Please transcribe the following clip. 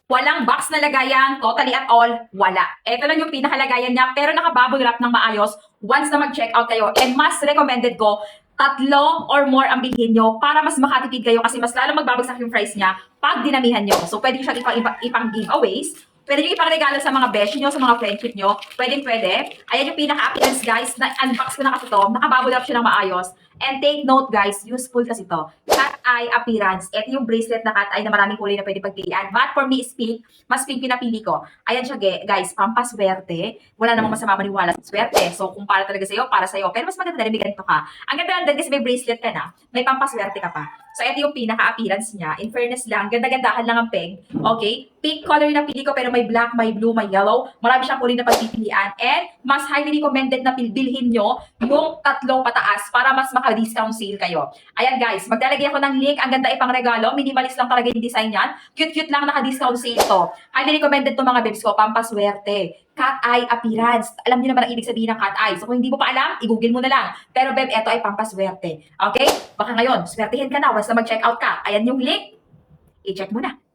Walang box na lagayan, totally at all, wala. Ito lang yung pinakalagayan niya, pero nakabubble wrap ng maayos once na mag-check out kayo. And mas recommended ko, tatlo or more ang bilhin nyo para mas makatipid kayo kasi mas lalo magbabagsak yung price niya pag dinamihan nyo. So, pwede nyo siyang ipang giveaways. Pwede nyo ipang regalo sa mga beshi nyo, sa mga friendship nyo. Pwede. Ayan yung pinaka-appearance, guys. Na-unbox ko na kasi to. Nakabubble wrap siya ng maayos. And take note, guys, useful kasi to. Cat eye appearance. Ito yung bracelet na cat eye na maraming kulay na pwede pagpilian. But for me is pink. Mas pink pinapili ko. Ayan siya, guys. Pampaswerte. Wala namang masama maniwala sa swerte. So, kung para talaga sa'yo, para sa'yo. Pero mas maganda na rin may ganito ka. Ang ganda lang din kasi may bracelet ka na. May pampaswerte ka pa. So, ito yung pinaka-appearance niya. In fairness lang, ganda-gandahan lang ang peg. Okay? Pink color yung napili ko, pero may black, may blue, may yellow. Marami siyang kulay na pagpipilian. And mas highly recommended na bilhin nyo yung tatlong pataas para mas maka-discount sale kayo. Ayan guys, maglalagay ako ng link. Ang ganda ipang regalo. Minimalist lang talaga yung design yan. Cute-cute lang, naka-discount sale to. Highly recommended to mga babes ko, pampaswerte. Cat eye appearance. Alam niyo naman ang ibig sabihin ng cat eye. So kung hindi mo pa alam, i-google mo na lang. Pero beb, eto ay pampaswerte. Okay? Baka ngayon, swertihin ka na once na mag-check out ka. Ayan yung link. I-check mo na.